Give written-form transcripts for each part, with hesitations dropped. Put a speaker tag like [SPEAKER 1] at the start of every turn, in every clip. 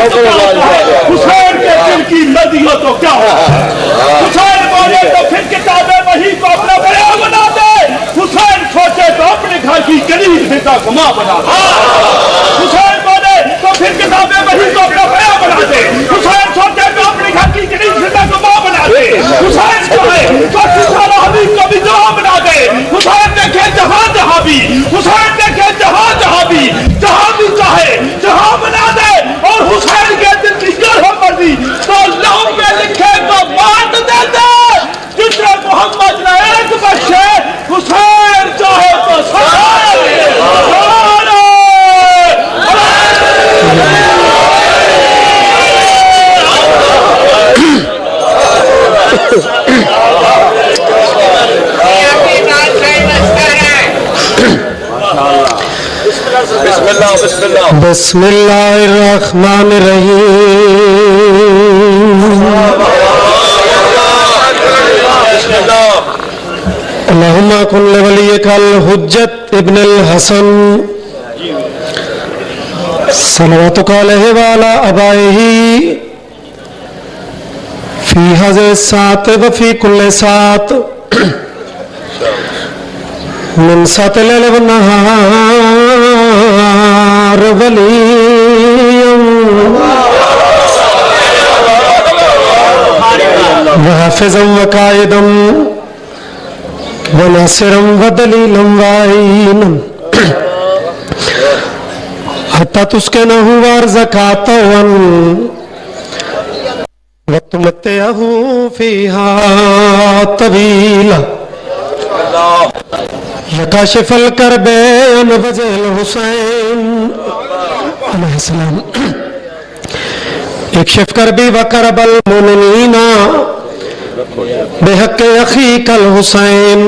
[SPEAKER 1] हुसैन के दिल की नदी हो तो क्या हो, हुसैन बोले तो फिर किताबें वही को अपना बया बना दे, हुसैन सोचे तो अपने घर की गरीब हिस्सा को मां बना दे, हुसैन बोले तो फिर किताबें वही को अपना बया बना दे, हुसैन सोचे तो अपने घर की गरीब हिस्सा को मां बना दे, हुसैन चाहे तो किसाना हबीब को भी जहां बना दे, हुसैन देखे जहां जहां भी, हुसैन देखे जहां जहां भी चाहे जहां बना दे, और हुसैन के दिल की जो मर्जी तो लहू में लिखे तो बांट दे दे, जिसने मोहम्मद ने एक बख्शे, हुसैन चाहे तो
[SPEAKER 2] बिस्मिल्लाहिर्रहमानिर्रहीम। अल्लाहुम्मा कुल्ले वलियकल हुज्जत इब्नुल हसन सलवातुका अलैहि व अला अबाइही फी हज़े सात व फी कुल्ले सात मिन सात लैल व नहार वलियम व हाफिज़म व कायदम व नासिरम व दलीलम व आइनम हत्ता तुस्किनहु वरज़क़तवन व तुमत्तिअहु फ़ीहा तवीला यकाशिफल करबे अन वजल हुसैन अलैहिस्सलाम इक्शिफ करबी व करबल मुमिनीना बेहक़्क़े अख़ीकल हुसैन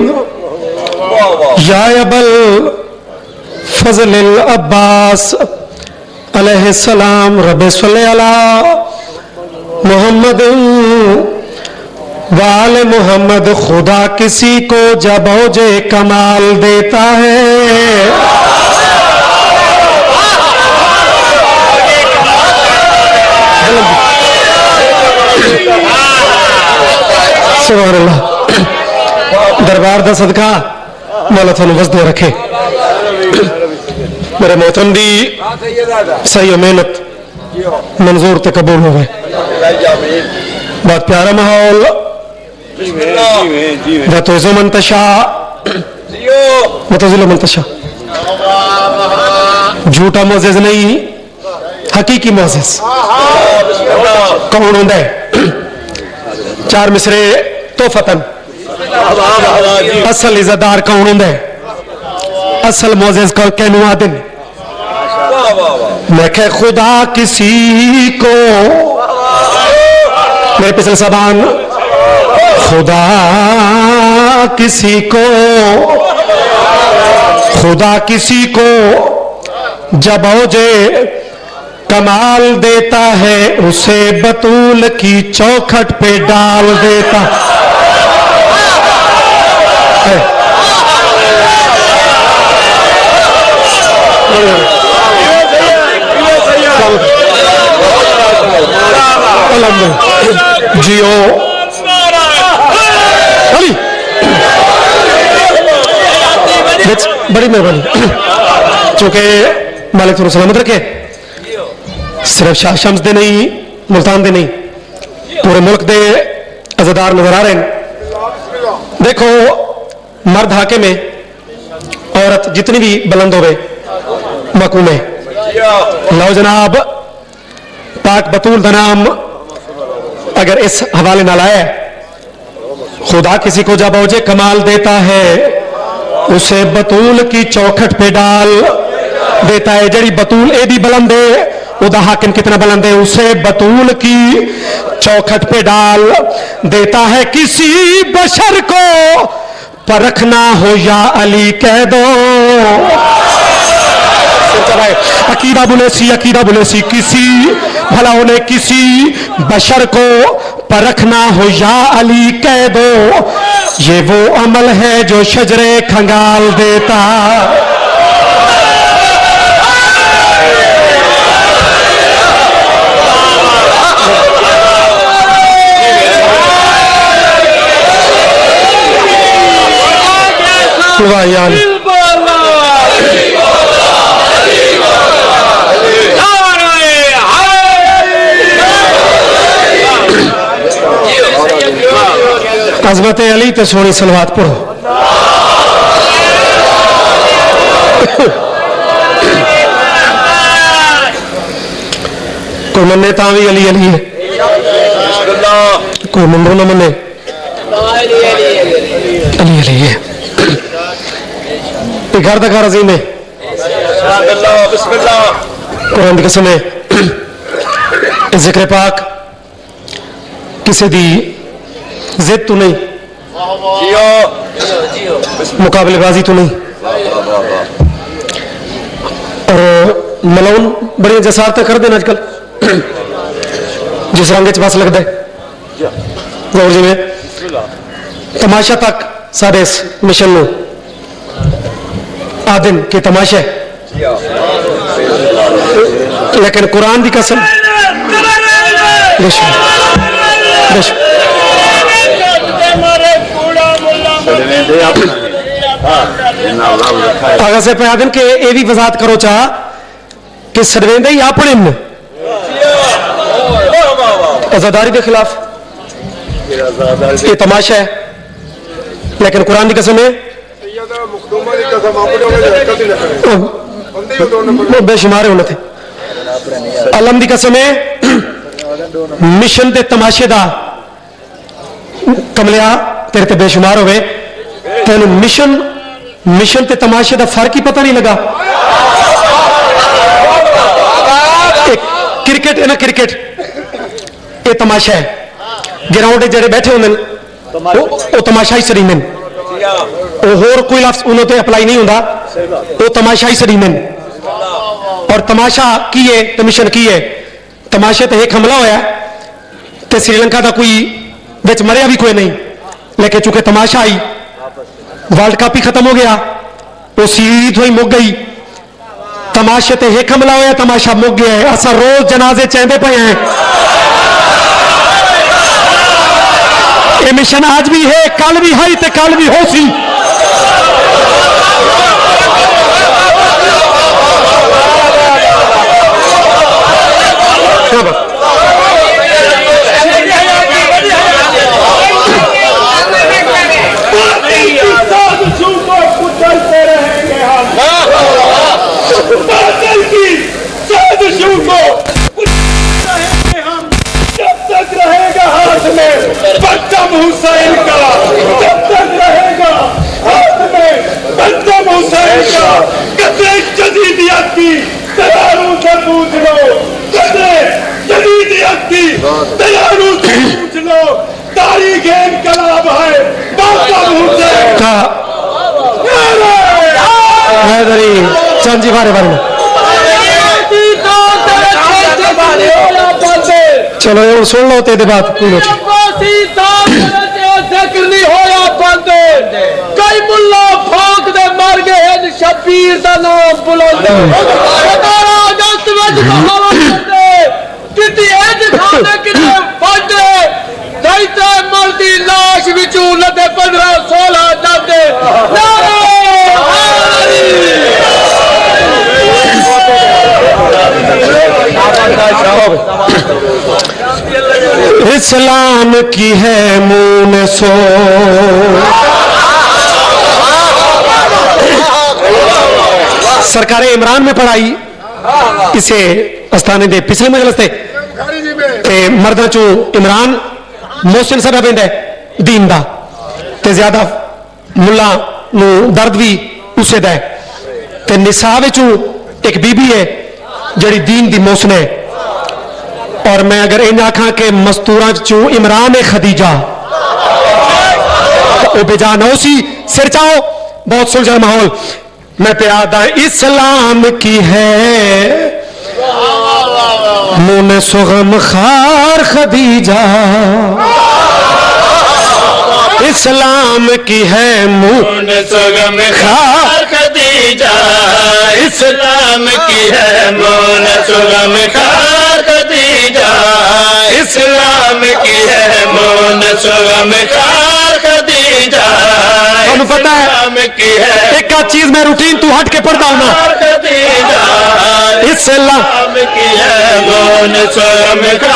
[SPEAKER 2] या अबल फज़लिल अब्बास अलैहिस्सलाम रब्बि सल्लि अला मोहम्मद वाले मोहम्मद। खुदा किसी को जब औजे कमाल देता है, सुभान अल्लाह। दरबार दा सदका मौला थानू वसदे रखे। मेरे मोहतरम दी सही मेहनत मंजूर ते कबूल हो गए। बहुत प्यारा माहौल। वतुज़ु मन तशा वतुज़िल्लु मन तशा। झूठा मोज़ेज़ नहीं, हकीकी मोज़ेज़। कौन होंदा है? चार मिसरे तोहफतन। असल इज़्ज़तदार कौन होंदा है? असल मोज़ेज़ को कहनू आदिन। मैं कह खुदा किसी को, मेरे पिछले ज़बान, खुदा किसी को, खुदा किसी को जब औजे कमाल देता है, उसे बतूल की चौखट पे डाल देता है। जियो बड़ी मेहरबानी। चूंकि मालिक तुम सलामत रखे, सिर्फ शाह शम्स दे नहीं, मुल्तान दे नहीं, पूरे मुल्क दे अज़ादार नजर आ रहे हैं। देखो, मर्द हाकिम है, औरत जितनी भी बुलंद होवे मकूम है। लो जनाब, पाक बतूल का नाम अगर इस हवाले न लाया, खुदा किसी को जब औजे कमाल देता है, उसे बतूल की चौखट पे डाल देता है। जड़ी बतूल ए भी बुलंद है, उदा हाकिम कितना बुलंद है, उसे बतूल की चौखट पे डाल देता है। किसी बशर को परखना हो या अली कह दो। अकीदा बुलेसी किसी भला उन्हें किसी बशर को परखना हो या अली कह दो। ये वो अमल है जो शजरे खंगाल देता। वाह यार अजमत अली ते सोनी सलवात पढ़ो। कोई मन्ने ता भी अली अली है, कोई मनो न मन्ने अली अली है। घर का घर अजीम है, कुरान की कसम है। जिक्र पाक किसी दी जिद तो नहीं, मुकाबलेबाजी तो नहीं, और मलाउन बड़ी जसारत कर देना आजकल जिस रंग च बस लगता है। गौर जी में तमाशा तक साढ़े इस मिशन में आदिम के तमाशा है, लेकिन कुरान की कसम अगर से पे आदिम के ये भी वजाहत करो चाह कि सरवेंदे ही अपने आजादारी के खिलाफ ये तमाशा है, लेकिन कुरान की कसम है बेशुमार होने थे। अलम की कसम है मिशन के तमाशे का कमलिया तेरे ते बेशुमार होवे, तेन मिशन ते तमाशे का फर्क ही पता नहीं लगा। क्रिकेट है ना, क्रिकेट ये तमाशा है, ग्राउंड जड़े बैठे होंगे वो तमाशा ही सरीन, होर कोई लफ्ज उन्होंने अप्लाई नहीं होता, वो तमाशा ही सरीन। और तमाशा की है तो मिशन की है। तमाशे तो एक हमला होया तो श्रीलंका का कोई बिच मरिया भी कोई नहीं, लेकिन चूंकि तमाशा आई वर्ल्ड कप ही खत्म हो गया, वो सीरीज तो ही मुक गई। तमाशे ते एक हमला होया, तमाशा मुक गया है। असा रोज जनाजे चेंदे पे हैं। ये मिशन आज भी है, कल भी है ते कल भी हो सी।
[SPEAKER 1] हुसैन का जब तक रहेगा हाथ में बंदम हुसैन का, कदरे जदीदियत की तैयारों से पूछ लो, कदरे जदीदियत की तैयारों से पूछ लो। तारीख इनकलाब है बंदम हुसैन का।
[SPEAKER 2] चंद जी बारे बारे चलो ये सुन लो तेरे बात कोई नहीं
[SPEAKER 3] होया बंद। कई मुल्ला फाक दे मर गए हैं, शबीर दा नाम बुलंद। 17 अगस्त विच बहावा करदे किती इंज खाने किते फंडे दैते मर दी लाश विचों लदे 15-16 जाते।
[SPEAKER 2] इस्लाम की है मून सो सरकार इमरान में पढ़ाई इसे अस्ताने दे पिछले मजलिस ते मर्दा चो इमरान मोहसिन साहब पिंड है दीन दा ते ज्यादा मुल्ला नू दर्द भी उसे दा है ते निसा विचों एक बीबी है जड़ी दीन दी मोहसिन है। और मैं अगर इन आखा के मस्तूरा चू इमरान है खदीजा तो बेजान हो सी सिर चाओ बहुत सुलझा माहौल। मैं प्यादा इस्लाम की है मुन सुगम खार खदीजा, इस्लाम की है मुन सुगम खार खदीजा, इस्लाम की है मुन सुगम खार खदीजा, इस्लाम की है मुन सुगम खार खदीजा। पता है एक आध चीज मैं रूटीन तू हट के पढ़ता हूं ना इस्लाम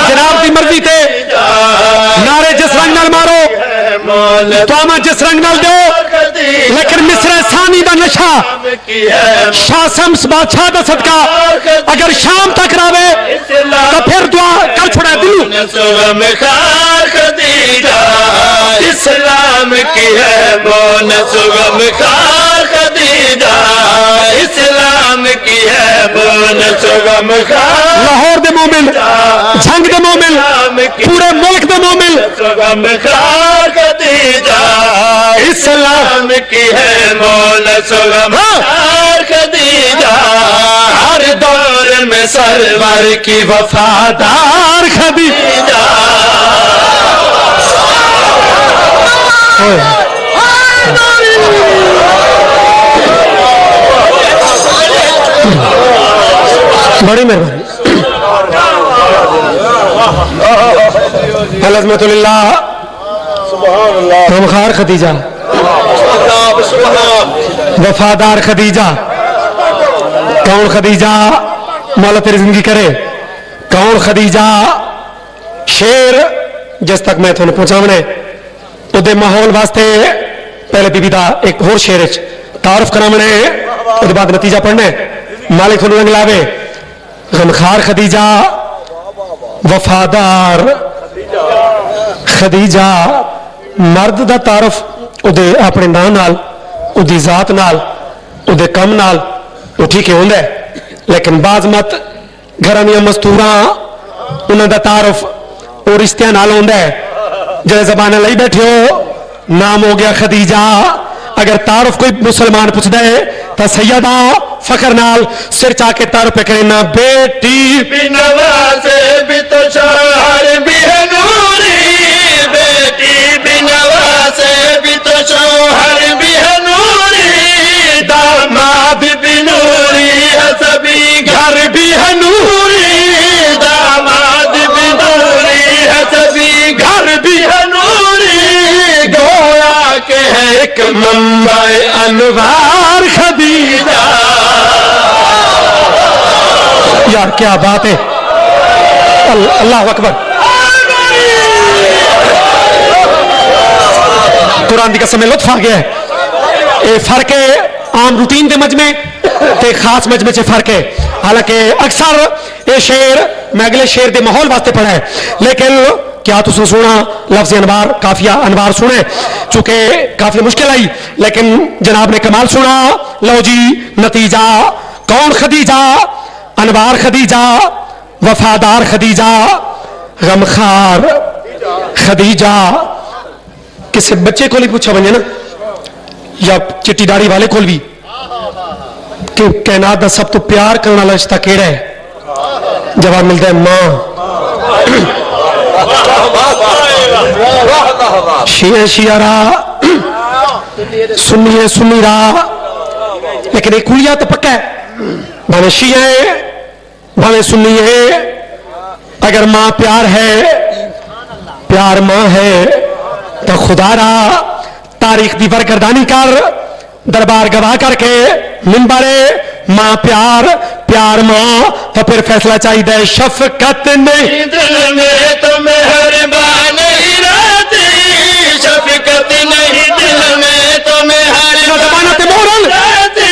[SPEAKER 2] जनाब की मर्जी थे नारे जिस रंग नाल मारो तो जिस रंग नाल दो लेकिन मिसरा सानी का नशा शाह शम्स बादशाह का सदका अगर शाम तक रहे तो फिर दुआ कर छोड़ा दिलू
[SPEAKER 3] इस्लाम की है बोन सुगम खार खदीजा इस्लाम की है बोन सुगम खार
[SPEAKER 2] लाहौर दे मोमिन झंग दे मोमिन पूरे मुल्क दे मोमिन
[SPEAKER 3] सुगम खार खदीजा इस्लाम की है बोन सुगम खार खदीजा हर दौर में सरवर की वफादार खदीजा
[SPEAKER 2] बड़ी मेहरबानी अलहमदुलिल्लाह गमखार खदीजा वफादार खदीजा कौन खदीजा मौला तेरी जिंदगी करे कौन खदीजा शेर जिस तक मैं थोड़ा पहुंचावने उदे माहौल वास्ते पहले बीबी का एक होर शेर तारुफ करावने उसके बाद नतीजा पढ़ने मालिक थोड़ा रंग लावे गमखार खदीजा वफादार खदीजा मर्द का तारुफ उदे अपने नां नाल उदी जात नाल उदे कम नाल वो ठीक है होंगे लेकिन बाज मत घर दियां मस्तूरा उन्होंने तारुफ वो रिश्तियां नाल होंगे जो जबाने लाई बैठे हो नाम हो गया खदीजा अगर तारुफ कोई मुसलमान पूछता है तो सैयदा फखर नाल सिर चाके तारुफ पे करे ना बेटी
[SPEAKER 3] बिनवासे भी तो शौहर भी है नूरी बेटी बिनवासे भी तो शौहर भी है नूरी दामाद भी नूरी है सभी घर भी है नूरी दामाद भी नूरी है सभी घर भी है नूरी गोया के है एक मंबई अनवार खदीजा
[SPEAKER 2] यार क्या बात है अल्लाह अकबर कुरान की कसम लुत्फ आ गया है ये फर्क है आम रूटीन के मजमे ते खास मजमे से फर्क है हालांकि अक्सर ये शेर मैं अगले शेर के माहौल वास्ते पढ़ा है लेकिन क्या तुम सुना लफ्ज़ अनवार काफिया अनवार सुने चूंकि काफी मुश्किल आई लेकिन जनाब ने कमाल सुना लो जी नतीजा कौन खदीजा अनवार खदीजा वफादार खदीजा गमखार खदीजा किसी बच्चे को नहीं पूछा बने ना या चिट्टी दाढ़ी वाले को भी कि कैनात का सब तो प्यार करने वाला रिश्ता केड़ा है जवाब मिलता है मां शिया शियारा सुन्नी सुन्नी रा लेकिन एक कुड़िया तो पक्का है भावे शिया है भावे सुन्नी है अगर मां प्यार है प्यार मां है तो खुदारा तारीख दी वरगर्दानी कर दरबार गवाह करके मिंबरे मां प्यार प्यार मां तो फिर फैसला चाहिए शफकत नहीं
[SPEAKER 3] दिल में तो मेहरबान ही रहती शफकत नहीं दिल में तो मेहरबान रहती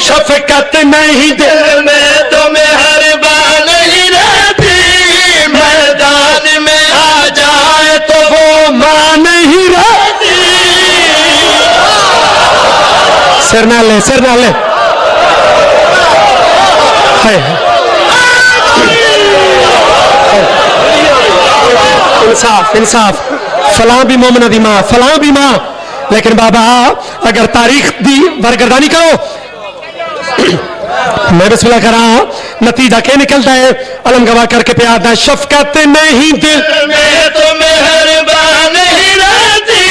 [SPEAKER 2] शफकत नहीं
[SPEAKER 3] दिल में तो मेहरबान ही रहती मैदान में आ जाए तो वो
[SPEAKER 2] मां नहीं रहती सिर ना ले इंसाफ इंसाफ फलां भी मोमना दी मां फलां भी मां लेकिन बाबा अगर तारीख दी वरगर्दानी करो मैं बिस्मिल्लाह करा नतीजा क्या निकलता है अलम गवाह करके पे आता शफकत नहीं दिल
[SPEAKER 3] में तो मेहरबान ही रहती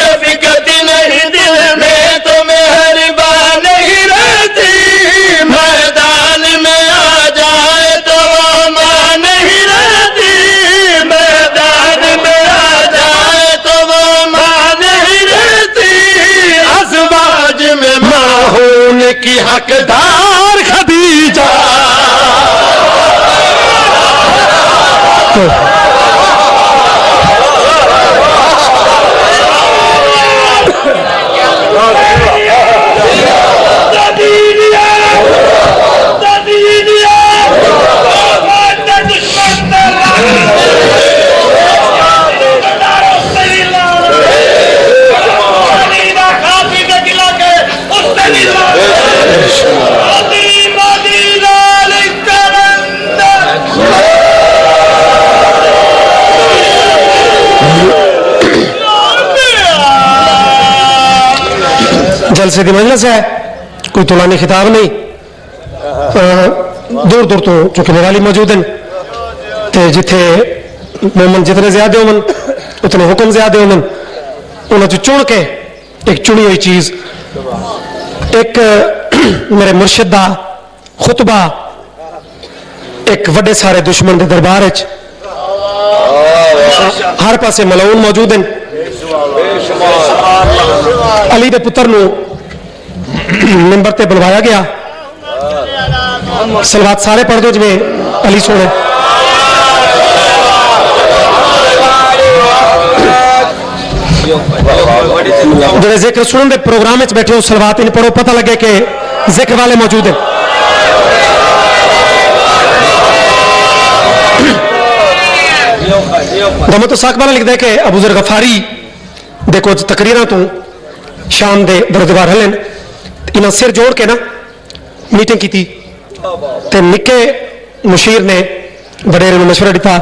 [SPEAKER 3] शफकत नहीं दिल में तो मेहरबान ही रहती मैदान में आ जाए तो वो मां नहीं रहती मैदान में आ जाए तो वो मां नहीं रहती
[SPEAKER 2] की हकदार खदीजा। जलसे की मजलिस है, कोई तुलानी खिताब नहीं। दूर दूर तो चूंकि निराली मौजूद हैं, तो जिथे मोमन जितने ज्यादा होवन उतने हुक्म ज्यादा होवन। उन्होंने चुन के एक चुनी हुई चीज, एक मेरे मुर्शिद का खुतबा एक वड्डे सारे दुश्मन के दरबार च, हर पासे मलाउन मौजूद हैं। अली के पुत्र नूं मिंबर ते बुलवाया गया, सलवात सारे पढ़ दो जिवें अली सोने। जो जिक्र सुनने के प्रोग्राम में बैठे हो, सलवात इन पढ़ो, पता लगे कि जिक्र वाले मौजूद हैं। गमत साक वाला लिखता है कि अबू ज़र गफारी देखो तकरीर तू शाम के दरदवार हलन, इन्हें सिर जोड़ के ना मीटिंग की, निके मुशीर ने वडेरे मशवरा दिता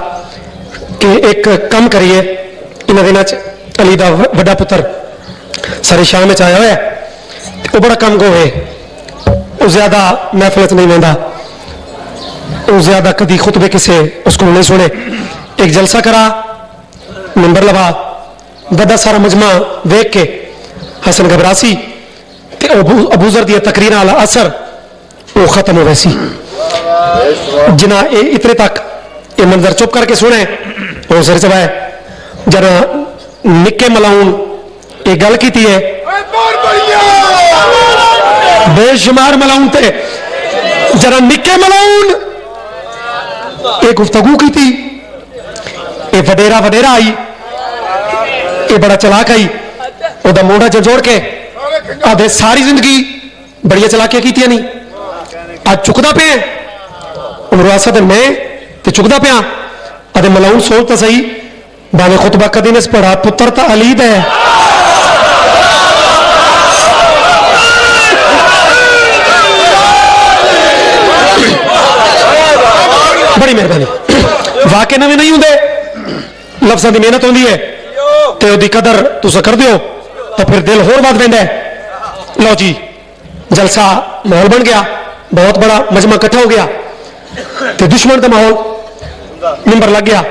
[SPEAKER 2] कि एक कम करिए, इन दिनों अली का वड्डा पुत्र सारी शाम में आया हुआ है, वो बड़ा कम गो है, वो ज्यादा महफिल नहीं लेंदा, वो ज्यादा कभी खुतबे किसे उसको नहीं सुने। एक जलसा करा, मिंबर लवा, बड़ा सारा मजमा देख के हसन घबरासी, अबू ज़र दी तकरीर वाला असर वो खत्म हो वैसी। जिना इतने तक ये मंजर चुप करके सुने, वो सिर चबाए। जरा निके मलाउन एक गल की है, बेशुमार मलाउन थे, जरा निके मलाउन एक गुफ्तगू की थी, ये वडेरा वडेरा आई, ये बड़ा चलाक आई, ओदा मोड़ा जोड़ के आधे सारी जिंदगी बड़िया चलाकियां की नहीं, आज चुकदा पे उमरवासा मैं ते चुकदा पे आधे मलाउन सोचता सही, बाने खुतबा कदी ने पढ़ा, पुत्र तो अली दा है। बड़ी मेहरबानी, वाकई नवे नहीं होंगे, लफ्ज़ों की मेहनत होती है, तो उसकी कदर तुम कर दो तो फिर दिल होर वध पैंदा है। लो जी, जलसा माहौल बन गया, बहुत बड़ा मजमा इकट्ठा हो गया, तो दुश्मन का माहौल मिंबर लग गया।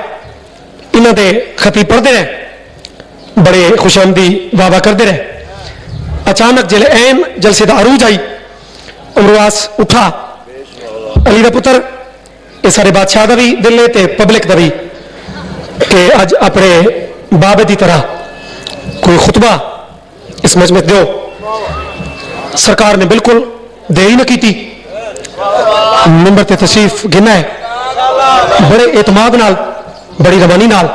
[SPEAKER 2] इन्हों के खतीब पढ़ते रहे, बड़े खुशामदी वाह वाह करते रहे। अचानक जिले ऐन जलसे का अरूज आई, उमरवास उठा, अली का पुत्र, ये सारे बादशाह का भी दिल है, तो पब्लिक का भी, कि अज अपने बाबे की तरह कोई खुतबा इस मजमे दो। सरकार ने बिल्कुल देरी न की, मिंबर ते तशरीफ गिना है, बड़े एतमाद नाल, बड़ी रवानी नाल,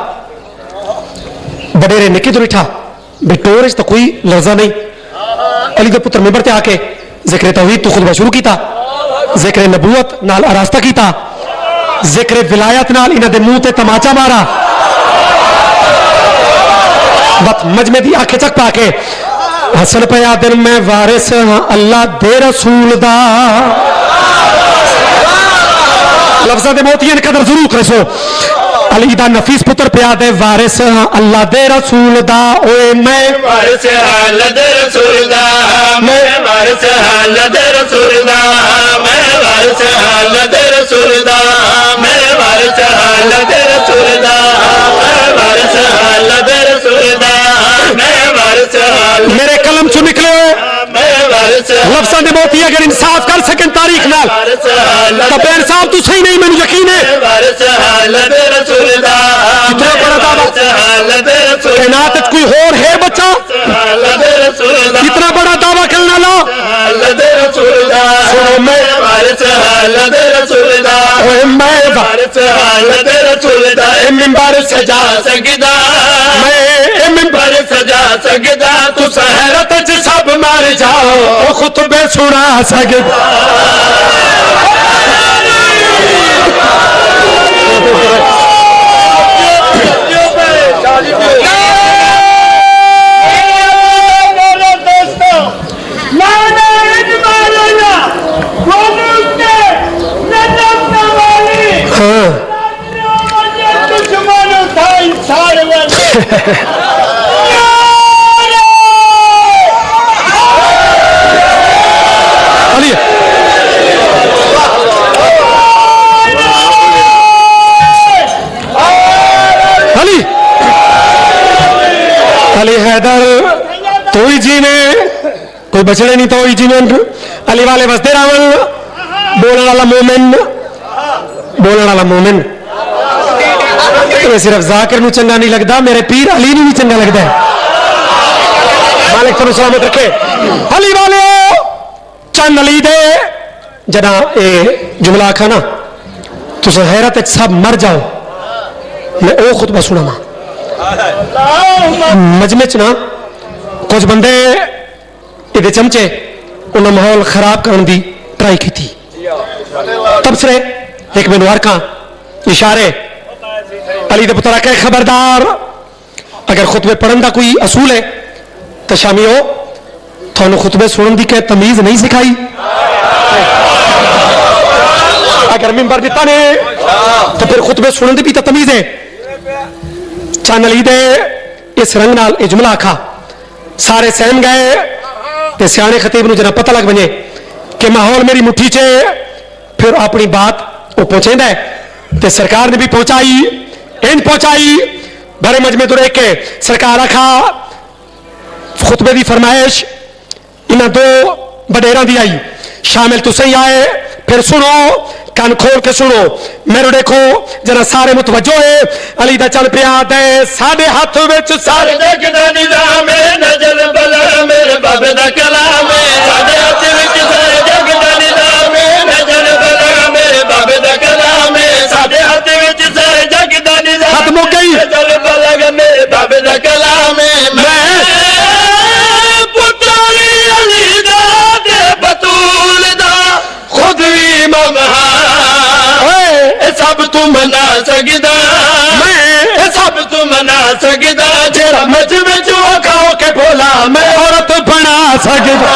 [SPEAKER 2] बडेरे निके तो बिठा, बिटोर तो कोई लफ्जा नहीं। अली के पुत्र मिंबर ते आके जिक्र तौहीद तो खुतबा शुरू किया, जिक्र नबूवत नाल आरास्ता किया, जिक्र विलायत नाल इन्हां दे मुंह ते तमाचा मारा, बस मजमे दी आंखें चक पाके हसन पया दिन मैं वारिस हाँ अल्लाह दे रसूल दा। लफ्ज़ां दे मोतियां दी कदर जरूर करो। अली दा नफीस पुत्र पिया दे वारिस हाँ अल्लाह दे रसूल दा। ओए मैं
[SPEAKER 4] वारिस हाँ अल्लाह दे रसूल दा, मैं वारिस हाँ अल्लाह दे रसूल दा, मैं वारिस हाँ अल्लाह दे रसूल दा, मैं वारिस हाँ अल्लाह दे रसूल दा, मैं वारिस हाँ अल्लाह दे रसूल दा, मैं वारिस हाँ
[SPEAKER 2] मेरे कलम चो निकले लफ्ज़ां दे मोती अगर इंसाफ कर सकें तारीख नाल तो बेइंसाफ तू सही नहीं, मैंने यकीन है। कितना बड़ा दावा, कायनात च कोई होर है बच्चा इतना बड़ा दावा करने वाला। का
[SPEAKER 4] वारिस हालत रसूल दा ए मिंबर सजा सकदा मैं ए मिंबर सजा सकदा तू सहरत च सब मर जाओ
[SPEAKER 2] ओ खुतबे सुना सकदा अली अली अली हैदर तू ही जीने कोई बचने नहीं तो ही जीने अली वाले बसते रावण बोलने वाला मोमिन सिर्फ जाकिर नूं चंगा नहीं लगता मेरे पीर अली नूं भी चंगा लगता है मालिक तुहानूं सलामत रखे अली वाले चंद अली दे जदा ए जुमला आखा ना तुस हैरत सब मर जाओ मैं ओ खुतबा सुनावा मजमे च ना कुछ बंदे इहदे चमचे उन्हें माहौल खराब करने की ट्राई की तबसरे एक मैनू हरका इशारे अली दे पुत्र आखे खबरदार अगर खुतबे पढ़न का कोई असूल है तो शामी हो थानू खुतबे सुनने की क्या तमीज नहीं सिखाई अगर मिंबर दिता ने तो फिर खुतबे सुनने की भी तो तमीज है चंद अली दे इस रंग नाल ये जुमला आखा सारे सहम गए ते सियाने खतीब नूं जना पता लग बने कि माहौल मेरी मुट्ठी च फिर अपनी बात वो पहुंचेंदा है ते सरकार ने भी पहुंचाई इन पहुंचाई बड़े मजमे तो देख के सरकार आखा खुतबे की फरमाइश इन्हें दो वडेरा दी आई शामिल तुसे ही आए फिर सुनो कान खोल के सुनो मेरे देखो जरा सारे मुतवज्जो है अली दा चल पिया दे साडे हाथ विच सारे
[SPEAKER 4] देखदा निजाम नजर बला मेरे बाबे दा कलाम साडे हाथ विच सारे जगदा निजाम नजर बला मेरे बाबे दा कलाम साडे हाथ विच सारे जगदा निजाम
[SPEAKER 2] खत्म हो गई
[SPEAKER 4] नजर बला मेरे बाबे दा कलाम मैं पुत्री अली दा ते बतूल दा खुद भी ममहा सब तू मना सकदा मैं सब तू मना सकदा जेरा मच में जो खाओ के बोला मैं
[SPEAKER 2] औरत बना सकदा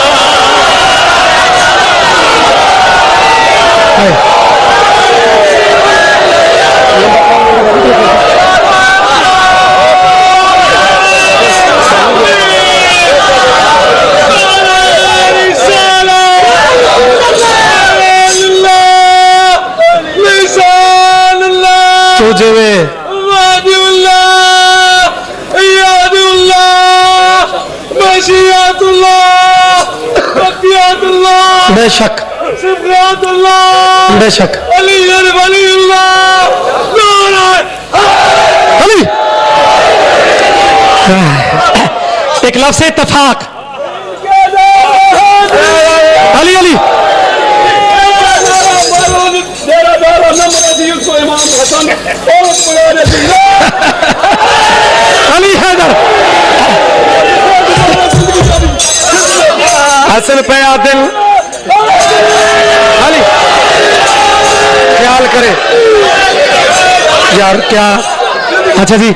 [SPEAKER 2] बेशक बेशक अली एक लफ्ज़ से इत्तफाक अली अली अली हैदर हसन पे आदिल अली ख्याल करे यार क्या अच्छा जी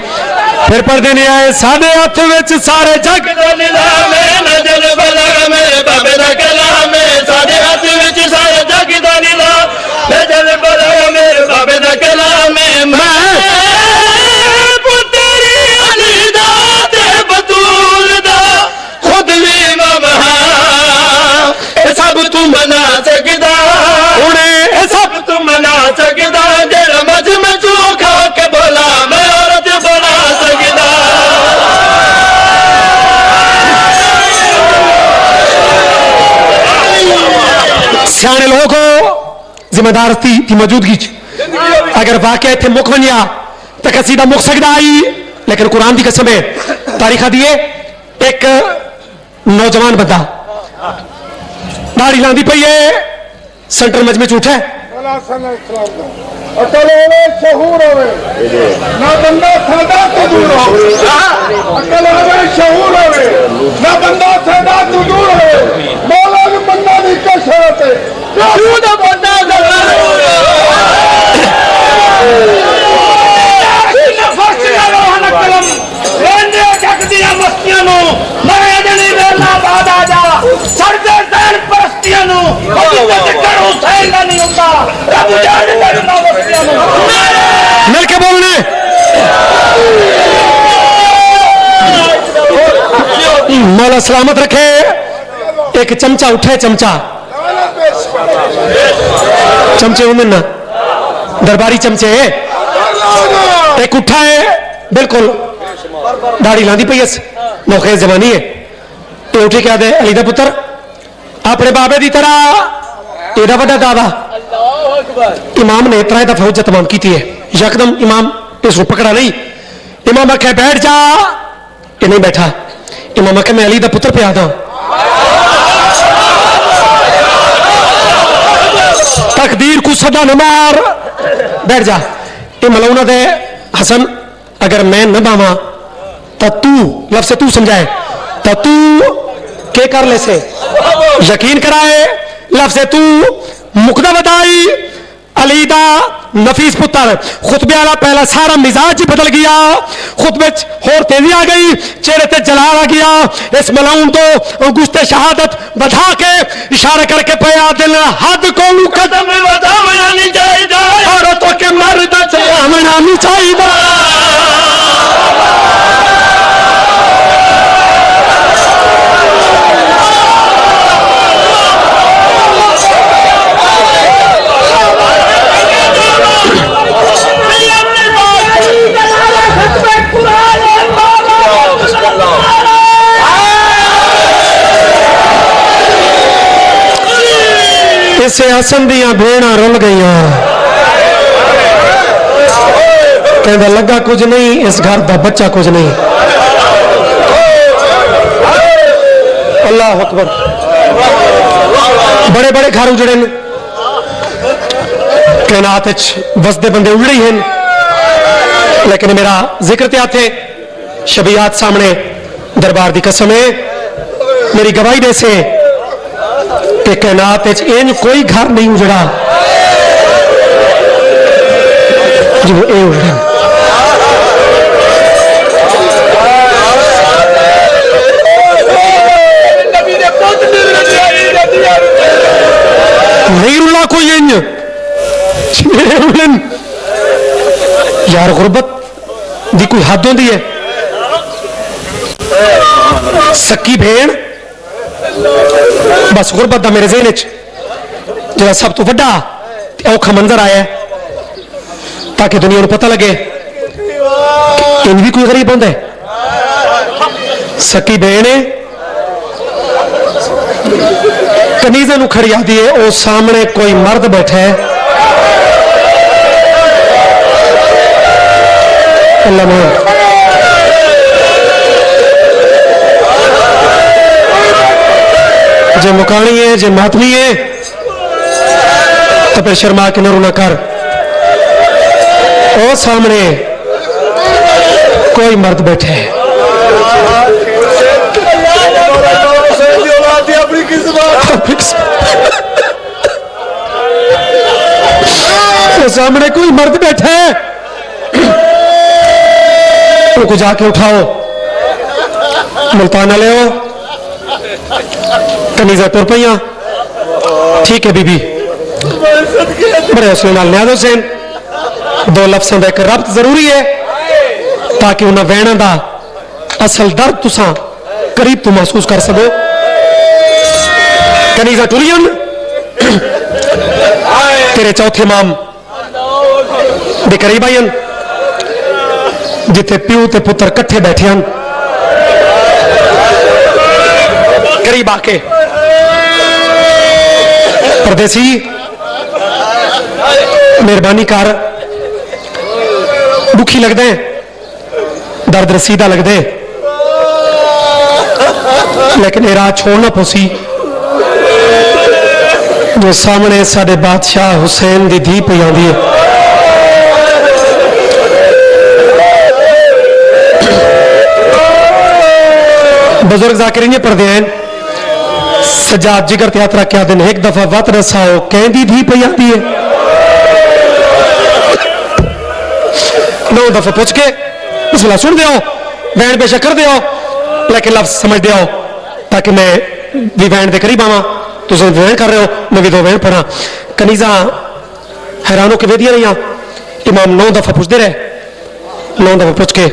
[SPEAKER 2] फिर पढ़ते नहीं आए साढ़े हाथ विच सारे जग
[SPEAKER 4] निजाम नजर बला मेरे बाबे दा कलाम साडे हाथ विच सारे जग दा निजाम नजर बला मेरे बाबे दा कलाम मैं पुत्री अली दा ते बतूल दा खुद भी ममहा सब तू मना सकदा उन्हें सब तू मना सकदा जेरा मज में जो खा के बोला मैं औरत बना सकदा
[SPEAKER 2] सियाने लोगों जिम्मेदार थी मौजूदगी अगर वाकया इतने मुक बनिया तो कसीदा मुक सकता आई लेकिन कुरान की कसम है तारीखा दिए एक नौजवान बंदा दाढ़ी लांदी पई है सेंटर मजमे च उठा
[SPEAKER 1] अकल होवे शहूर होवे ना बंदा सादा तू दूर हो अकल होवे शहूर होवे ना बंदा सादा तू दूर हो मौला भी बंदा नहीं कर सकते
[SPEAKER 3] तू तो बंदा
[SPEAKER 2] मिलके बोलने मौला सलामत रखे। एक चमचा उठे, चमचा चमचे उमिन ना दरबारी चमचे एक उठा है बिल्कुल दाढ़ी लांदी पई अस मौके जवानी है ये उठी क्या दे अली दा पुत्र अपने बाबे की तरह एडा बड़ा दादा इमाम ने इतना दफा हुज्जत तमाम की है यकदम इमाम इसको पकड़ा नहीं इमाम आखे बैठ जा ये नहीं बैठा इमाम आखे मैं अली दा पुत्र पे आता तकदीर को सदा न मार बैठ जा ये मलौना दे हसन अगर मैं न बावा तो तू लफ्ज़ तू समझाए तो तू के कर ले से यकीन कराए लफ्ज़ तू मुकदा बताई अली दा नफीस पुत्र खुतबे वाला पहला सारा मिजाज ही बदल गया खुतबे होर तेजी आ गई चेहरे ते जलाल आ गया इस मलाउन तो गुस्ते शहादत बधा के इशारा करके पया दिल हद को कदम वधावना नहीं चाहिदा औरतों के मर्द चलावना नहीं चाहिदा इसे हसन दियां भेड़ा रुल गई कहता लगा कुछ नहीं इस घर का बच्चा कुछ नहीं अल्लाह अकबर बड़े बड़े घर उजड़े कैनात वसदे बंदे उजड़े ही हैं लेकिन मेरा जिक्र ते आते शबियात सामने दरबार की कसम है मेरी गवाही दे से कि कैनात इन कोई घर नहीं उजड़ा जो ए उजड़ा नहीं रुला कोई इंज यार गुरबत दी कोई हद होती है सक्की भेड़ बस गुरबत का मेरे ज़हन जो सब तो वड्डा औखा मंजर आया ताकि दुनिया को पता लगे इन भी कोई गरीब होंगे सक्की भेड़ कनीजे नूं खड़ी आती है और सामने कोई मर्द बैठा है अल्लाह जे मुकानी है जे मातमी है तो फिर शर्मा के न रोना कर और सामने कोई मर्द बैठे है तो सामने कोई मर्द बैठे है उनको जाके उठाओ मुल्ताना ले आओ कनीजा तुर पईया ठीक है बीबी बड़े हौसले नाल न्याज हुसैन दो लफ्ज़ों का एक रब्त जरूरी है ताकि उन्हें वहना का असल दर्द तुसा करीब तो महसूस कर सको कनीजा टुरियन तेरे चौथे माम दे करीब आयन जिथे प्यू ते पुत्र कट्ठे बैठे हैं करीब आके परदेसी मेहरबानी कर दुखी लगता है दर्द रसीदा लगता है लेकिन ये राह छोड़ना पोसी जो सामने साडे बादशाह हुसैन दी धी पई आंदी है बुजुर्ग जाकिरीन ये पढ़ते हैं सजाद जिगर ते यात्रा क्या दिन एक दफा वत रसाओ कहती थी पई आती है 9 दफा पूछ के बिस्मिल्लाह सुन दो वैन बेशक कर दो लेकिन लफ्ज समझ दो ताकि मैं भी वैन के करीब आवा तुम वैन कर रहे हो मैं भी 2 वैन पढ़ा कनीजा हैरान होकर वेदिया रही इमाम 9 दफा पूछते रहे 9 दफा पूछ के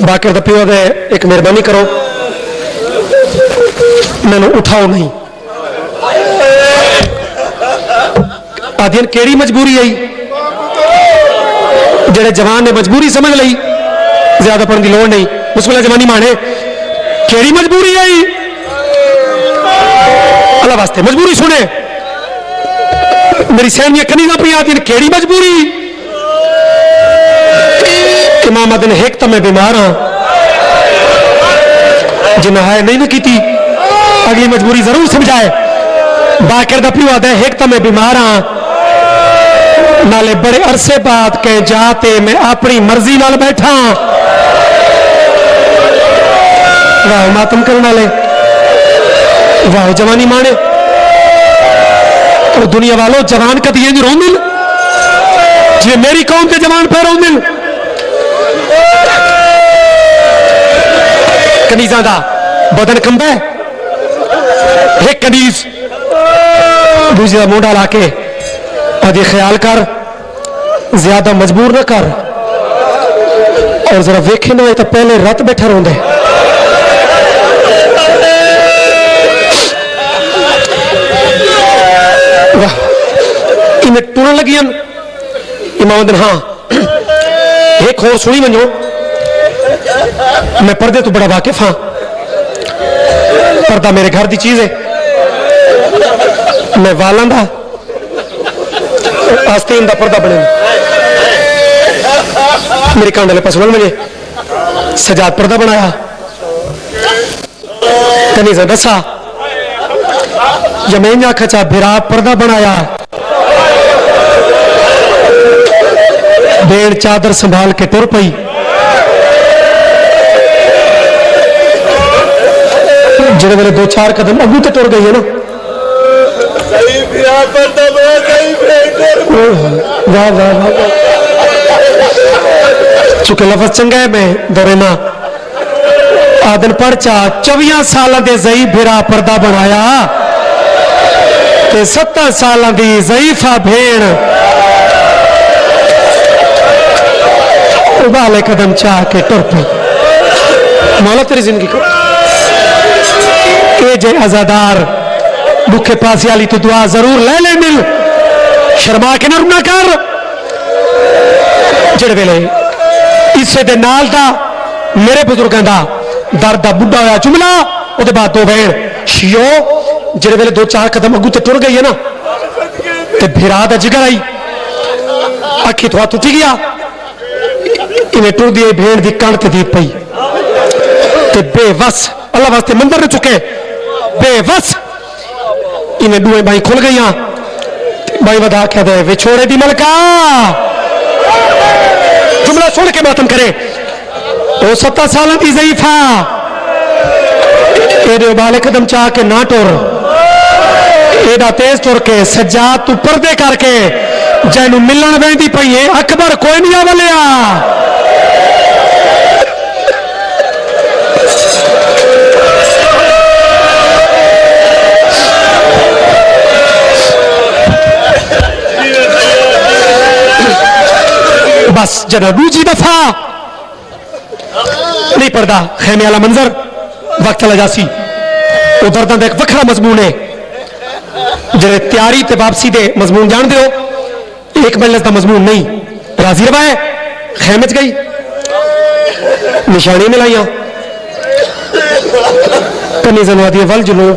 [SPEAKER 2] बाकी तो पियो दे एक मेहरबानी करो मैंने उठाओ नहीं आदियन केड़ी मजबूरी आई जेड़े जवान ने मजबूरी समझ ली ज्यादा पढ़ने की लोड़ नहीं मुश्किल जवानी माने केड़ी मजबूरी आई अल्लाह वास्ते मजबूरी सुने मेरी सहनिया कनी ना पी आदियन केड़ी मजबूरी इमाम आदि ने एक तो मैं बीमार हाँ जिन्हें है नहीं ना की अगली मजबूरी जरूर समझाए बाकर दा पियो आदा एक तो मैं बीमार हाँ नाले बड़े अरसे बाद के जाते मैं अपनी मर्जी नाल बैठा वाह मातम करने वाले वाह जवानी माने और दुनिया वालों जवान कदी इंज रोंदे जिवें मेरी कौम के जवान पे रोंदे कनीजा दा बदन कंबे एक कनीज दूसरी का मोढ़ा ला के आदि ख्याल कर ज्यादा मजबूर न कर और जरा वेखे ना तो पहले रात बैठा रोंदे इन्हें टूरन लगी इमाम दिन हाँ एक होर सुनी वनो मैं पर्दे तो बड़ा वाकिफ हाँ पर्दा मेरे घर की चीज है मैं वालों का आस्तीन का पर्दा बने मेरे कान वाले पास मुझे सजाद पर्दा बनाया कनीजा दसा जमीन आखा बिरा पर्दा बनाया बेड़ चादर संभाल के तुर पई जेड़े मेरे 2-4 कदम अगू तो तुर गई है ना वाह वाह वाह चुके लफज चंगा है मैं दौरे ना आदन परचा 24 साल के जई बिरा पर्दा बनाया 70 साल की जईफा भेड़ उबाले कदम चाह के टुर पई मौला तेरी जिंदगी को जे अजादार भूखे पासे वाली तो दुआ जरूर ले ले मिल शर्मा के नरम ना कर जेड़े वेले इसे दे नाल दा मेरे बुजुर्गों का दर्द दा बुढ़ा होया जुमला उसके बाद 2 बहन शियो जेड़े वेले 2-4 कदम अगू ते टुर गई है ना ते भिरा दा जिगर आई अखी तो टूटी गया इन्हें टुर दी भेड़ दी कण ते दी पई ते बेवस अल्लाह वास्ते मंदिर ने चुके बेवस इन्हें 2 बाई खुल गई बाई वधा क्या दे विछोड़े दी मलका जुमला सुन के मातम करे ओ 70 साल की ज़ईफा एडे उबाले कदम चाह के ना टुर एडा तेज टुर के सज्जाद तू पर्दे करके जैनू मिलन वेंदी पई है अकबर कोई नहीं आवलिया बस जना दूसरी दफा नहीं पड़ता खेमे वाला मंजर वक्त चला जासी उधर का एक वखरा मजमून है जेड़े तैयारी ते वापसी दे मजमून जान दो एक मजलिस का मजमून नहीं राजी रवा है खेमे च गई निशानी मिलाइया कनी जनवादी वल जुलू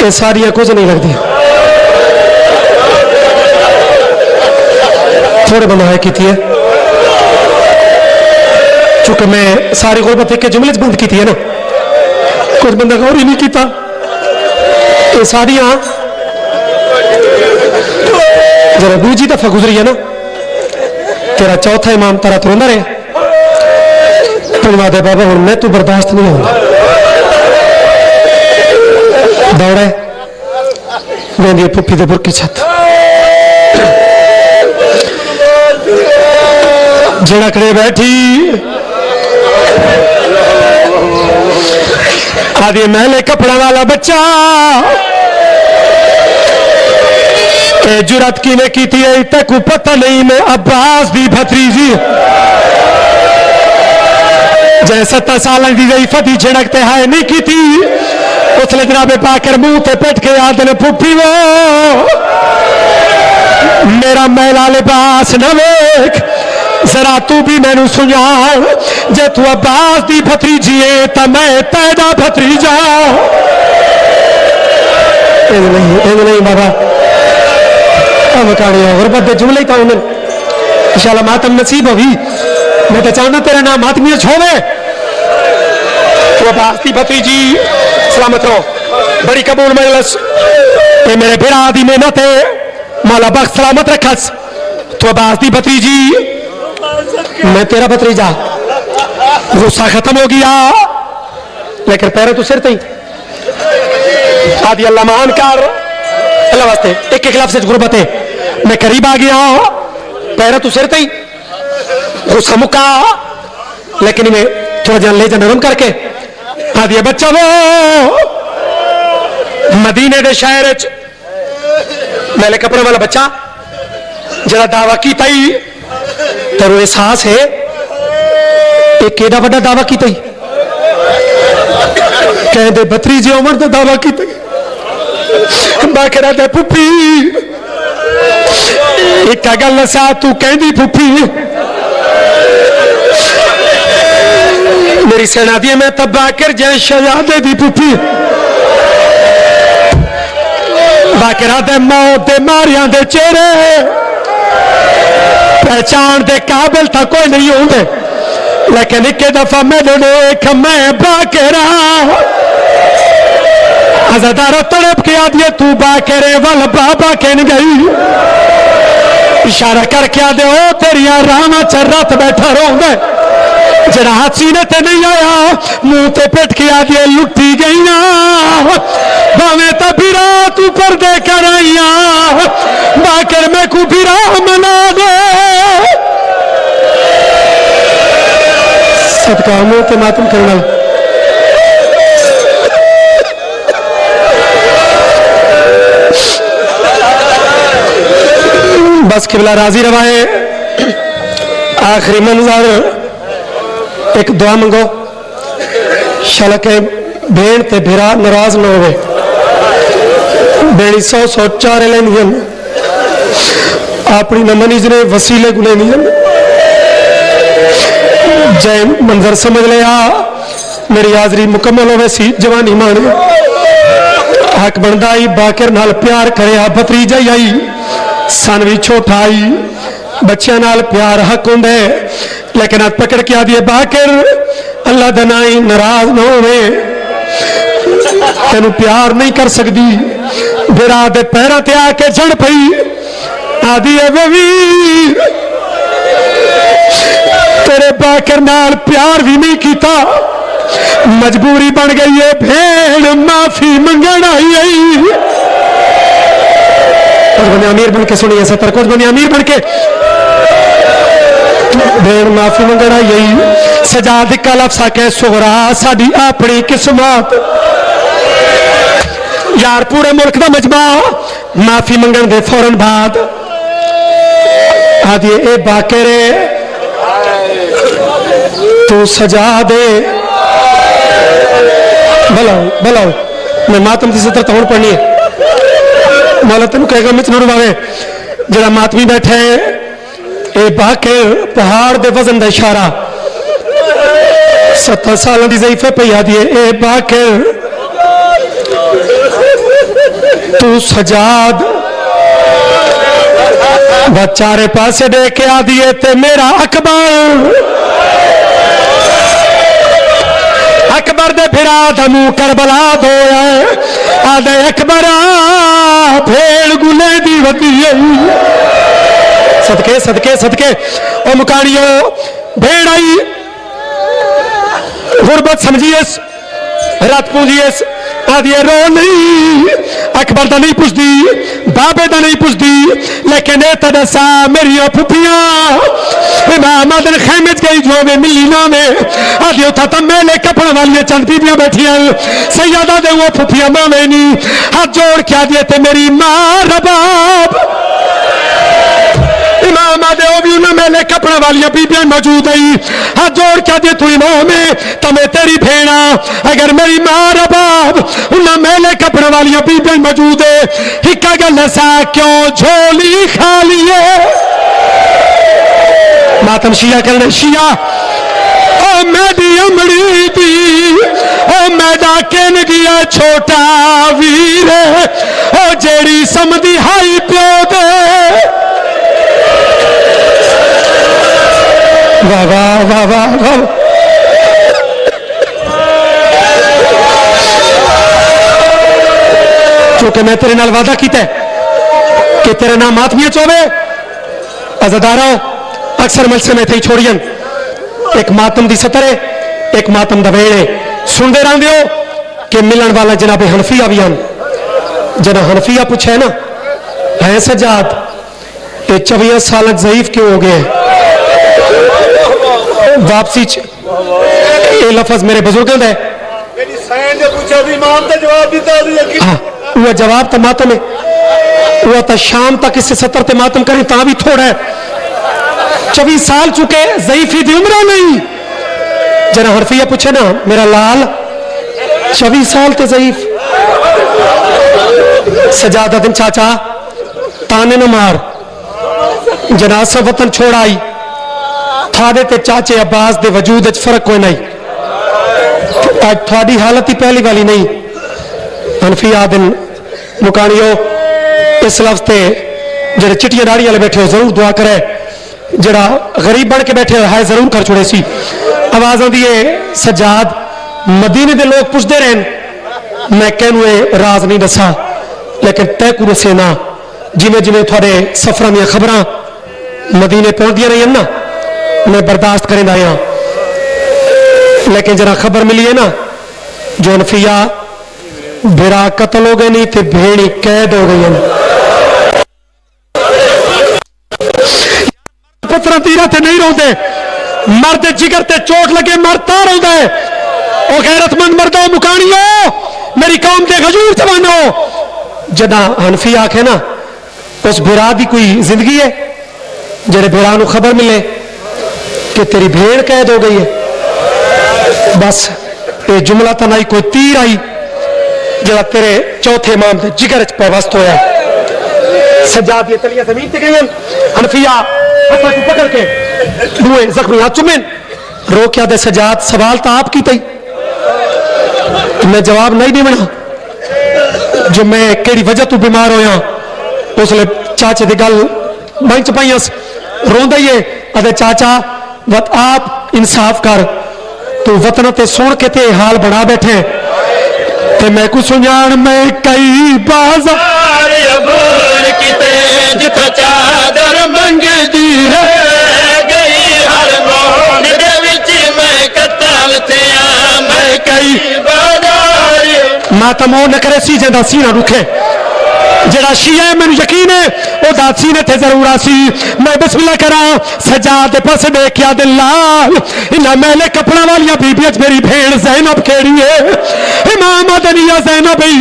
[SPEAKER 2] ये सारिया कुछ नहीं लगती थोड़े बंदा है की है चूंकि मैं सारी गुरबत के जुमले बंद की है ना कुछ बंदा गौर ही नहीं किया ये सारिया जरा दूसरी दफा गुजरी है ना तेरा चौथा इमाम तेरा तो रोंदा रहे पंजवा दे बाबा हुण मैं तू बर्दाश्त नहीं होगा दौड़े वेंदी पुप्पी दे बुरकी छत झड़कड़े बैठी आदि महले कपड़ा वाला बच्चा जुरत की ने की थी तक पता नहीं मैं अब्बास दी भतीजी जै 70 साल दी गई फती झड़कते है नहीं की थी उसने जनाबे पाकर मुंह ते पेट के याद ने फुफी वो मेरा मैला लिबास न वेख जरा तू भी मैनू सुझाण जे तू अब्बास दी भतीजी है तो मैं तेरा भतीजा नहीं बाबा मकानी गुरबत के जुमले तो इंशाल्लाह मातम नसीब होगी मैं तो चाहना तेरा नाम मातमी छोवे तो अब्बास दी भतीजी सलामत रहो बड़ी कबूल मजलिस ये मेरे बिरा दी मेहनत है मौला बख्श सलामत रखस तो अब्बास दी भतीजी मैं तेरा भतीजा गुस्सा खत्म हो गया लेकिन पैर तू सिर तई आदि अल्लाह मान कर अल्लाह वास्ते एक एक लफ्ज़ गुरबत है मैं करीब आ गया पैर तू सिर तई गुस्सा मुका लेकिन मैं थोड़ा जान ले जा नरम करके आदि बच्चा वो मदीने दे शहर मेले कपड़े वाला बच्चा जरा दावा की तई तेरे एहसास है एक केड़ा बड़ा दावा की तई कहते भतीजे उमर का दावा की बाकरा दे पुप्पी एक गल सा तू कहती पुप्पी मेरी सेना दी मैं तब बाकर जै शहजादे दी पुप्पी बाकरा दे मौत दे मारिया दे चेहरे पहचान दे काबिल था कोई नहीं होंगे लेकिन एक दफा मैंने देख मैं बाकरा अज़ादारा तड़प के आ दिए तू बाकरे वाल बाबा कहन गई इशारा करके आ दे ओ तेरिया रामा चरत बैठा रोंगे जरा हाथ सीने ते नहीं आया मुंह ते पेट के आ दिए लुटी गई भावे तो बिरा तू पर दे कर आईया बाकर मैं को बिरा मना दे सदका मुंह ते मातम करना बस किबला राजी रवाए आखिरी मंजर एक दुआ मंगो शाला के भेड़ ते भिरा नाराज न होवे बेड़ी 100 चारे लेनी अपनी नमनी जने वसीले गुले नहीं जय मंजर समझ लिया मेरी हाजरी मुकम्मल होवे सी जवानी मान हक बनदा ही बाकर नाल प्यार करया भतीजा आई सन भी छोटा आई बच्चों नाल प्यार हक होंदे लेकिन अज पकड़ के आ दिए बाकर अल्लाह दा नाई नाराज न होवे तेनू प्यार नहीं कर सकती बिरा दे पैरों ते आके चढ़ पई आदि वीर तेरे बाकर नाल प्यार भी नहीं किया मजबूरी बन गई है भेड़ माफी मंगण आई कुछ बने अमीर बन के सुनिए सतर कुछ बने अमीर बन के भेड़ माफी मंगण आई सजा दिक्का लफ्सा के सोहरा साडी अपनी किस्मत यार पूरे मुल्क का मजमा माफी मंगण दे फौरन बाद आदि ए बाकरे तू सजा दे भलाओ भलाओ मैं मातम की सतर तौड़ पढ़नी है मौला तेन कहेगा मिच न रुवावे जरा मातमी बैठे ए बाकर पहाड़ दे वजन का इशारा 70 साल की ज़ईफे पई आदि ए बाकर तू सजाद चारे पासे दे के आ दिए ते मेरा अकबर दे फिरा धमू करबला धोया आदे अकबर भेड़ गुले दी वती सदके सदके सदके ओ मुकानियो भेड़ आई गुरबत समझिए रत पूजिए आदि रो नहीं अकबर का नहीं पुछदी बाबे का नहीं पुछदी लेकिन ये तो दसा मेरिया फुफियां इमाम आदन खैमे च गई जो में मिली ना में आदि उथा तो मेले कपड़ वाली चंद बीबियां बैठिया सैयदा दे वो फुफियां मावे नहीं हाथ जोड़ के आदि ते मेरी मां रबाब इमाम आदे वो भी उन्हें मेले कपड़ा वालियां बीबियां मौजूद आई हाथ जोड़ के दे तू इमाम है तो मैं तेरी भेड़ा अगर मेरी मां रबाब उन्हें मेले कपड़ा वालियां बीबियां मौजूद है हिक्का गल सा क्यों झोली खाली है मातम शिया करने शिया ओ मेरी अमड़ी थी ओ मैदा केन गया छोटा वीर ओ जेड़ी समझी हाई प्यो दे वाह वाह वाह वाह वाह क्योंकि मैं तेरे नाल वादा किया कि तेरे नाम मातमिया चोवे अज़ादारा अक्सर मलसे में थे छोड़ियन एक मातम दी सतर है एक मातम दा वेड़ है सुनते रहंदे हो कि मिलन वाला जनाबे हनफिया भी हैं जना हनफिया पूछे ना है सजाद ये 24 साल ज़ईफ क्यों हो गए वापसी ये लफज मेरे बुजुर्गों का है वह जवाब तो मातम है वह तो शाम तक इससे 70 ते मातम करे ता भी थोड़ा है 24 साल चुके ज़ईफी दी उम्र नहीं जरा हरफिया पूछे ना मेरा लाल 24 साल ते ज़ईफ सजादा दिन चाचा ताने न मार जनासा वतन छोड़ आई थादे ते चाचे अब्बास दे वजूद फर्क कोई नहीं आज थोड़ी हालत ही पहली वाली नहीं हनफिया दिन मुकानियो इस लफ्ज ते जेडे चिट्टियां दाड़ी वाले बैठे हो जरूर दुआ करे जरा गरीब बन के बैठे है जरूर कर छोड़े सी आवाज आती है सजाद मदीने दे लोग पुछते रहे मैं कहनू राज नहीं दसा लेकिन तय कुर सेना जिमें जिमें थोड़े सफर दी खबर मदीने पहुंचदियां रही ना मैं बर्दाश्त करें आया लेकिन जरा खबर मिली है ना जो अनफिया बेरा कत्ल हो गए नहीं थे भेड़ी कैद हो गई पुत्रा तीरा ते नहीं रोते मर्द जिगर ते चोट लगे मरता रोंदा है ओ गैरतमंद मर्दो मुकानियो मेरी कौम के गजूर जवानो जदा हनफिया आखे ना उस बिरा की कोई जिंदगी है जेरे बिरा नू खबर मिले कि तेरी भेड़ कैद हो गई है बस ये जुमला तो नहीं कोई तीर आई जरा तेरे चौथे इमाम के जिगर च पैवस्त होया सजाद ये तलियां जमीन ते गई हनफिया हथा को पकड़ के दुए जख्मी हाथ चुमेन रोकिया दे सजाद सवाल तो आप की तई मैं जवाब नहीं देना जो मैं केड़ी वजह तू बीमार होया उसले चाचे दी गल मन च पाईस रोंदा ही है अदे चाचा वत आप इंसाफ कर तू वतन ते सुन के ते हाल बना बैठे ते मैं कुछ सुजान मैं कई बाजार
[SPEAKER 4] अबूर किते जिथा चादर मंगदी है गई हर मोड़ दे विच मैं कतल थिया मैं कई बाजार
[SPEAKER 2] माता मोह न करे सी जदा सीना रुखे जड़ा शिया है मैंने यकीन है वो दासी ने थे जरूर आसी मैं बिस्मिल्लाह करा सजाद पास देखिया दिल लाल इन्ना मैले कपड़ा वालियां बीबियां मेरी भेड़ ज़ैनब केड़ी है इमाम अदनिया ज़ैनब ही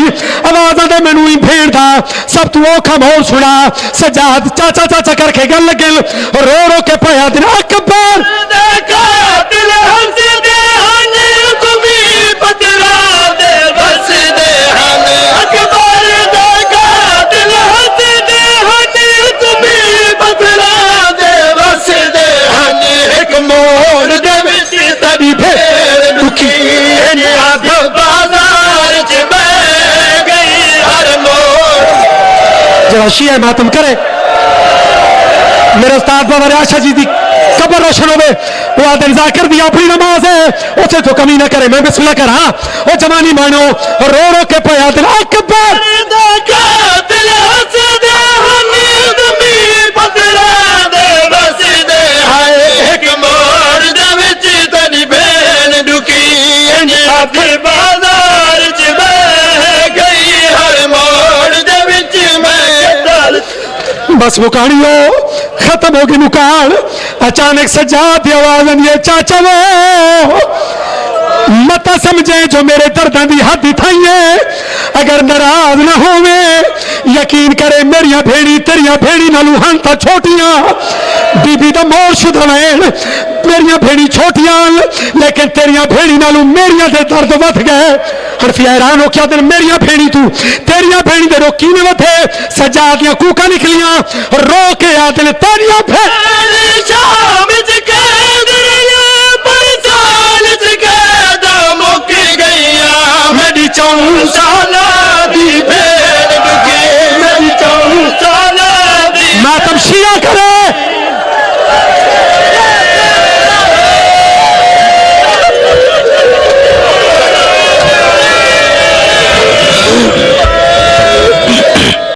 [SPEAKER 2] आवाज़ दे मैनू ही भेड़ दा सब तू ओ खामोश सुना सजाद चाचा चाचा करके गल लगे रो रो के पाया दिन अकबर
[SPEAKER 4] देखा दिल हंस दे हने तुम्ही पतरा दे बस दे हने अकबर देखा दिल हंस दे हने तुम्ही पतरा दे बस दे हने एक मोड़ दे विच तड़ी भेड़ दुखी आध बाजार च बह गई हर मोड़
[SPEAKER 2] जरा शिया मातम करे मेरे उस्ताद बाबा आशा जी की कब्र रोशन होवे वो आदम जाकिर दी अपनी नमाज है उसे तो कमी ना करे मैं बिस्मिल्लाह करा वो जवानी मानो रो रो के पाया दिल अकबर
[SPEAKER 4] देखा दिल हंस दे हनी तुमी पतरा दे बस दे हाय एक मोड़ दे विच तनी भेड़ दुखी दे बाजार च मैं गई हर मोड़ दे विच मैं
[SPEAKER 2] बस मुकानियो खत्म होगी मुकान अचानक सज्जाद की आवाज आई है चाचा वो मत समझे जो मेरे दर्दां दी हद थाई है अगर नाराज ना होवे यकीन करे मेरिया भेड़ी तेरिया भेड़ी नालू हन तो छोटियां बीबी दा मोर शुदा वैन मेरिया भेड़ी छोटियां लेकिन तेरिया भेड़ी नालू मेरिया दे दर्द वध गए हरफिया हैरान हो क्या दिन मेरिया भेड़ी तू तेरिया भेड़ी दे रोकी ने वधे सज्जाद दियां कूका निकलियां रो के आदल तेरिया भेड़ी